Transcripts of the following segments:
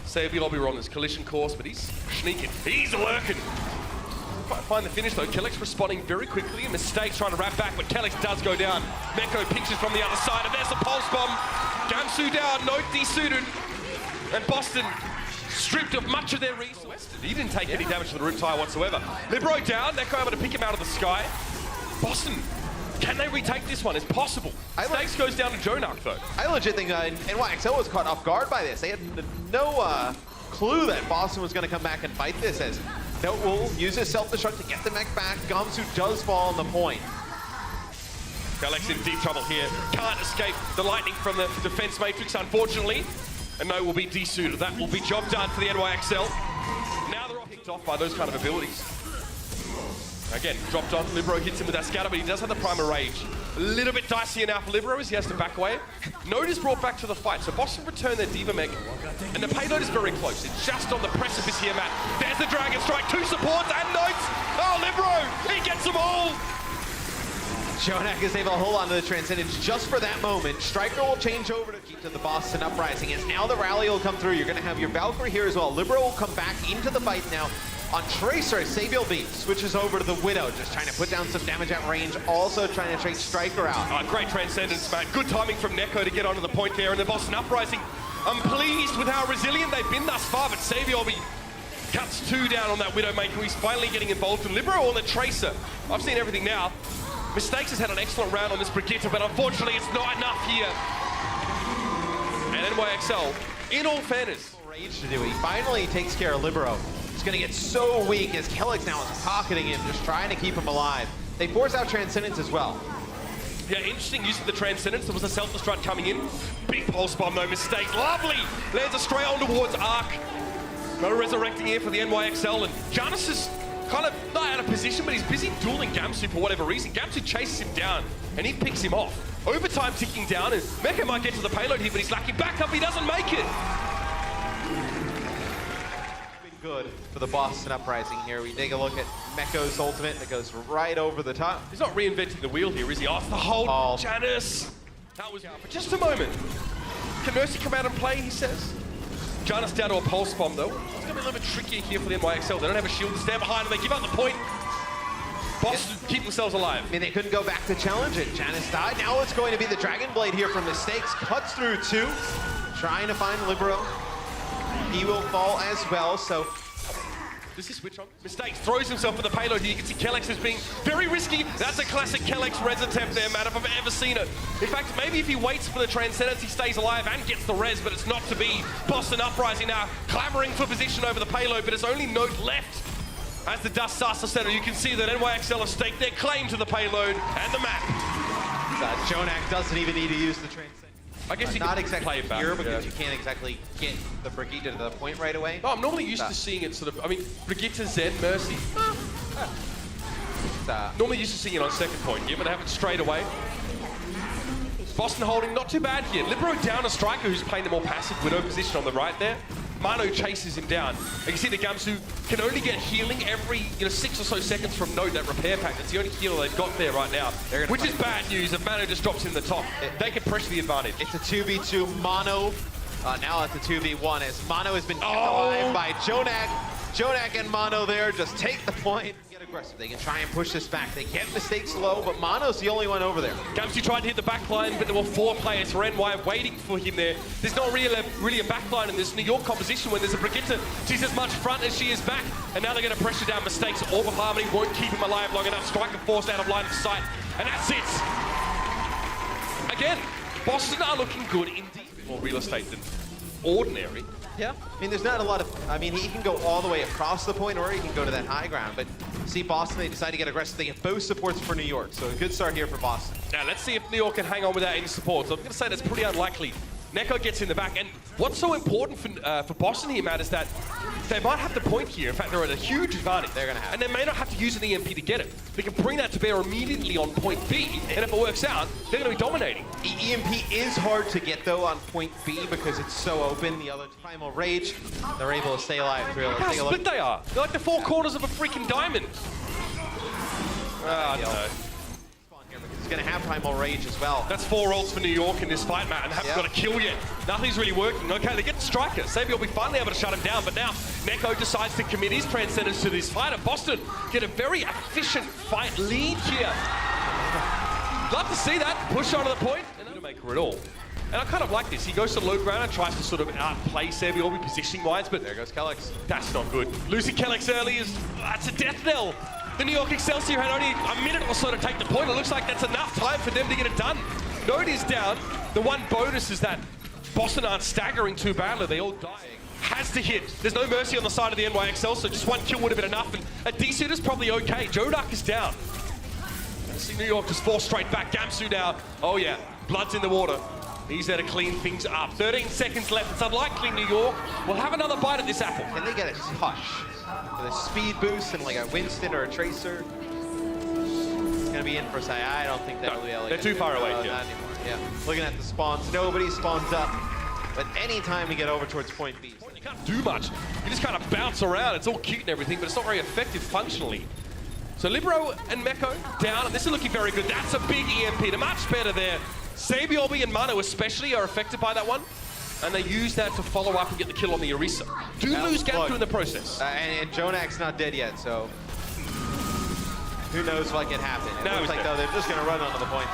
Saebyeolbe were on this collision course, but he's sneaking. He's lurking. Find the finish though. Kellex responding very quickly. Mistakes trying to wrap back, but Kellex does go down. Meko pictures from the other side, and there's the pulse bomb. Gamsu down, Note desuited. And Boston stripped of much of their resources. He didn't take any damage to the root tire whatsoever. Libero down, Neko able to pick him out of the sky. Boston, can they retake this one? It's possible. Stakes goes down to JjoNak though. I legit think NYXL was caught off guard by this. They had no clue that Boston was going to come back and fight this, as Note will use his self-destruct to get the mech back. Gamsu does fall on the point. Kellex in deep trouble here. Can't escape the lightning from the defense matrix, unfortunately. And Note will be desuited. That will be job done for the NYXL. Now they're all picked off by those kind of abilities. Again, dropped on. Libero hits him with that scatter, but he does have the primal rage. A little bit dicier now for Libero as he has to back away. Note is brought back to the fight, so Boston return their Diva mech, and the payload is very close. It's just on the precipice here, Matt. There's the Dragon Strike, 2 supports and Notes. Oh, Libero, he gets them all. JjoNak is able to hold on to the Transcendence just for that moment. Striker will change over to keep to the Boston Uprising, as now the rally will come through. You're going to have your Valkyrie here as well. Libero will come back into the fight now. On Tracer, Saebyeolbe switches over to the Widow, just trying to put down some damage at range, also trying to trade Striker out. Great Transcendence, man. Good timing from Neko to get onto the point there, and the Boston Uprising, I'm pleased with how resilient they've been thus far, but Saebyeolbe cuts 2 down on that Widowmaker. He's finally getting involved, and Libero on the Tracer. I've seen everything now. Mistakes has had an excellent round on this Brigitte, but unfortunately it's not enough here. And NYXL, in all fairness, rage to do. He finally takes care of Libero. He's going to get so weak as Kellex now is pocketing him, just trying to keep him alive. They force out Transcendence as well. Yeah, interesting use of the Transcendence. There was a self-destruct coming in. Big pulse bomb, no mistake. Lovely! Lands a straight on towards Arc. No resurrecting here for the NYXL, and Janus is kind of not out of position, but he's busy dueling Gamsu for whatever reason. Gamsu chases him down, and he picks him off. Overtime ticking down, and Mecha might get to the payload here, but he's lacking backup. He doesn't make it. Good for the Boston Uprising here. We take a look at Meko's ultimate that goes right over the top. He's not reinventing the wheel here, is he? Off the hold, Janus. That was out for just a moment. Can Mercy come out and play, he says. Janus down to a pulse bomb though. It's gonna be a little bit trickier here for the NYXL. They don't have a shield to stand behind, and they give up the point. Boston keep themselves alive. I mean, they couldn't go back to challenge it. Janus died. Now it's going to be the Dragon Blade here from Mistakes. Cuts through 2, trying to find Libero. He will fall as well, so... Does he switch on? Mistakes, throws himself for the payload here. You can see Kellex is being very risky. That's a classic Kellex res attempt there, Matt, if I've ever seen it. In fact, maybe if he waits for the Transcendence, he stays alive and gets the res, but it's not to be. Boston Uprising now clamoring for position over the payload, but it's only Note left. As the dust starts to settle, you can see that NYXL have staked their claim to the payload and the map. JjoNak doesn't even need to use the Transcendence. I guess you not can exactly play it back here because you can't exactly get the Brigitte to the point right away. Oh, I'm normally used to seeing it sort of, I mean, Brigitte, Zen, Mercy. Normally used to seeing it on second point here, but I have it straight away. Boston holding not too bad here. Libero down a striker who's playing the more passive Widow position on the right there. Mano chases him down. You can see the Gamsu can only get healing every 6 or so seconds from Note, that repair pack. That's the only healer they've got there right now. Which is bad news if Mano just drops in the top. They can pressure the advantage. It's a 2v2 Mono. Now it's a 2v1 as Mono has been kept alive by JjoNak. JjoNak and Mono there just take the point. Get aggressive. They can try and push this back. They get Mistakes low, but Mono's the only one over there. Gamsu tried to hit the back line, but there were 4 players for NY waiting for him there. There's not really a back line in this New York composition when there's a Brigitte. She's as much front as she is back, and now they're going to pressure down Mistakes. Orb of Harmony won't keep him alive long enough. Striker forced out of line of sight, and that's it. Again, Boston are looking good indeed. More real estate than ordinary. Yeah, I mean, there's not a lot of... I mean, he can go all the way across the point, or he can go to that high ground. But see, Boston, they decide to get aggressive. They get both supports for New York, so a good start here for Boston. Now, let's see if New York can hang on without any support. So I'm going to say that's pretty unlikely. Neko gets in the back, and what's so important for Boston here, Matt, is that they might have the point here. In fact, they're at a huge advantage. They're going to have and they may not have to use an EMP to get it. They can bring that to bear immediately on point B, and if it works out, they're going to be dominating. EMP is hard to get, though, on point B because it's so open. The other Primal Rage, they're able to stay alive through. Look how split they are. They're like the 4 corners of a freaking diamond. I don't know. He's going to have Primal Rage as well. That's 4 ults for New York in this fight, Matt, and haven't got a kill yet. Nothing's really working. Okay, they get the Striker. Saebyeolbe will be finally able to shut him down, but now NYXL decides to commit his Transcendence to this fight, and Boston get a very efficient fight lead here. Love to see that. Push onto the point. And no maker at all. And I kind of like this. He goes to low ground and tries to sort of outplay Saebyeolbe positioning-wise, but There goes Kellex. that's not good. Losing Kellex early is, that's a death knell. The New York Excelsior had only a minute or so to take the point. It looks like that's enough time for them to get it done. Node is down. The one bonus is that Boston aren't staggering too badly. They all dying. Has to hit. There's no mercy on the side of the NYXL, so just one kill would have been enough. And a D-suit is probably okay. JjoNak is down. See New York just 4 straight back. Gamsu now. Oh yeah, blood's in the water. He's there to clean things up. 13 seconds left. It's unlikely New York will have another bite at this apple. Can they get a touch? With a speed boost and like a Winston or a Tracer? It's going to be in for Sai. I don't think that'll be able to they're too far away, Not anymore. Yeah. Looking at the spawns, nobody spawns up. But anytime we get over towards point B. You can't do much. You just kind of bounce around. It's all cute and everything, but it's not very effective functionally. So Libero and Meko down, and this is looking very good. That's a big EMP. They're much better there. Saebyeolbe and Mano especially are affected by that one, and they use that to follow up and get the kill on the Orisa. Do lose Gamsu in the process. And JjoNak's not dead yet, so who knows what can happen. It looks like, though, they're just going to run onto the point.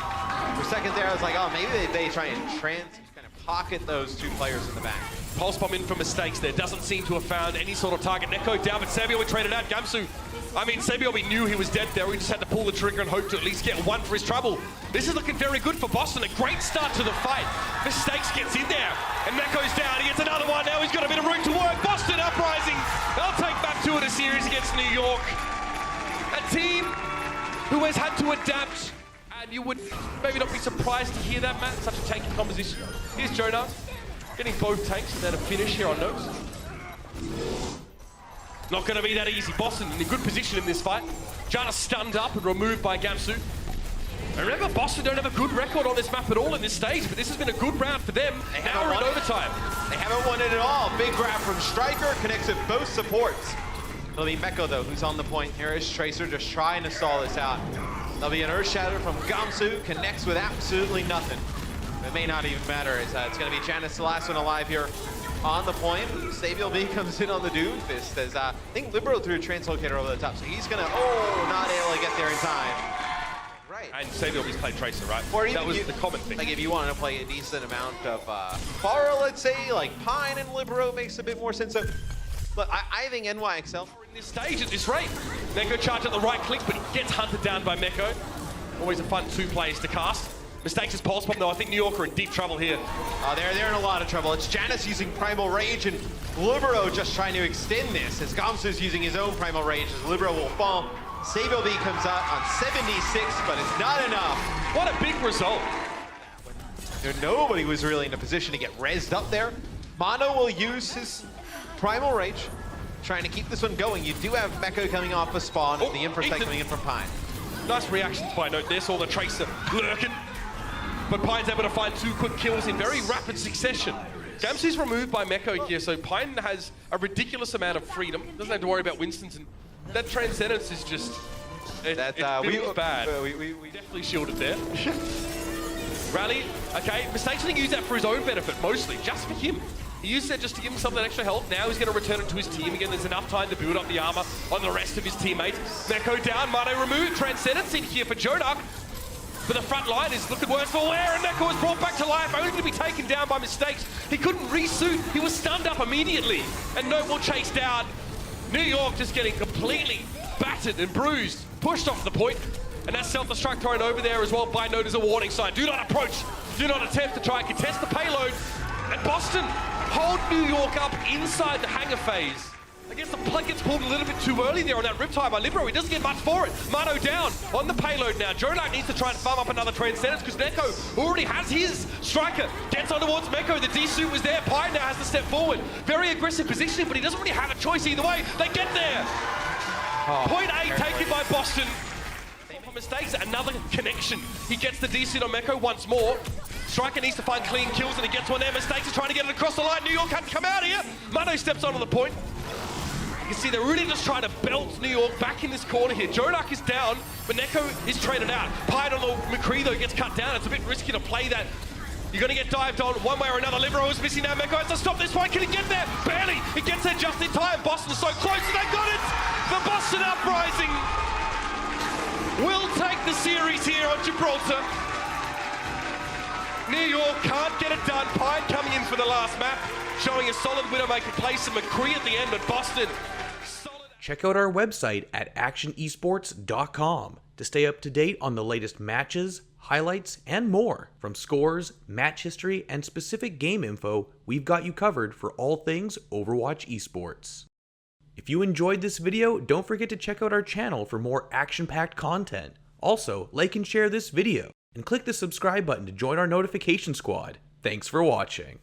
For a second there, I was like, oh, maybe they try and kind of pocket those 2 players in the back. Pulse bomb in for mistakes there. Doesn't seem to have found any sort of target. Neko down, but Saebyeolbe traded out. Gamsu, I mean, Saebyeolbe knew he was dead there. He just had to pull the trigger and hope to at least get 1 for his trouble. This is looking very good for Boston. A great start to the fight. Mistakes gets in there, and Meko's down. He gets another one. Now he's got a bit of room to work. Boston Uprising. They'll take back 2 in a series against New York. A team who has had to adapt, and you would maybe not be surprised to hear that, Matt. Such a tanky composition. Here's JjoNak, getting both tanks and then a finish here on Notes. Not going to be that easy. Boston in a good position in this fight. Jana stunned up and removed by Gamsu. And remember, Boston don't have a good record on this map at all in this stage, but this has been a good round for them. Now we're in overtime. They haven't won it at all. Big grab from Striker, connects with both supports. It'll be Meko, though, who's on the point. Here is Tracer just trying to stall this out. There'll be an Earth Shatter from Gamsu, connects with absolutely nothing. It may not even matter. It's going to be Janice, the last one alive here on the point. Saebyeolbe comes in on the Doomfist as I think Libero threw a Translocator over the top, so he's going to, not able to get there in time. Right. And Saebyeolbe's played Tracer, right? Or that was the common thing. Like if you want to play a decent amount of Pharah, let's say, like Pine and Libero makes a bit more sense. So, look, I think NYXL in this stage at this rate. Meko charged at the right click, but he gets hunted down by Meko. Always a fun 2 plays to cast. Mistakes his pulse bomb, though. I think New York are in deep trouble here. They're in a lot of trouble. It's Janice using Primal Rage and Libero just trying to extend this as Gamsu's using his own Primal Rage as Libero will fall. Saebyeolbe comes out on 76, but it's not enough. What a big result. Nobody was really in a position to get rezzed up there. Mono will use his Primal Rage, trying to keep this one going. You do have Meko coming off a spawn and the Infrastack coming in from Pine. Nice reactions by Note there. Saw the Tracer lurking. But Pine's able to find 2 quick kills in very rapid succession. Gamsu's removed by Meko here, so Pine has a ridiculous amount of freedom. Doesn't have to worry about Winston's, and that Transcendence is just... It feels bad. We definitely shielded there. Rally, okay, mistakenly used that for his own benefit, mostly, just for him. He used that just to give himself that extra help. Now he's going to return it to his team again. There's enough time to build up the armor on the rest of his teammates. Meko down, Mano removed. Transcendence in here for JjoNak. But the front line is looking worse for wear, and Meko was brought back to life, only to be taken down by mistakes. He couldn't resuit. He was stunned up immediately. And Note will chase down. New York just getting completely battered and bruised. Pushed off the point. And that self-destruct thrown over there as well by Note as a warning sign. Do not approach. Do not attempt to try and contest the payload. And Boston hold New York up inside the hangar phase. I guess the plug gets pulled a little bit too early there on that riptide by Libero. He doesn't get much for it. Mano down on the payload now. JjoNak needs to try and farm up another Transcendence because Meko already has his Striker. Gets on towards Meko. The D-suit was there. Pine now has to step forward. Very aggressive positioning, but he doesn't really have a choice either way. They get there. Point A taken by Boston. For mistakes, another connection. He gets the D-suit on Meko once more. Striker needs to find clean kills and he gets one there. Mistakes is trying to get it across the line. New York can't come out here. Mano steps onto the point. can see they're really just trying to belt New York back in this corner here. JjoNak is down, but Neko is traded out. Payload McCree though gets cut down. It's a bit risky to play that. You're going to get dived on one way or another. Libero is missing now. Meko has to stop this one. Can he get there? Barely. He gets there just in time. Boston's so close and they got it. The Boston Uprising will take the series here on Gibraltar. New York can't get it done. Pine coming in for the last map, showing a solid Widowmaker place and McCree at the end, but Boston. Check out our website at actionesports.com to stay up to date on the latest matches, highlights, and more. From scores, match history, and specific game info, we've got you covered for all things Overwatch esports. If you enjoyed this video, don't forget to check out our channel for more action-packed content. Also, like and share this video, and click the subscribe button to join our notification squad. Thanks for watching.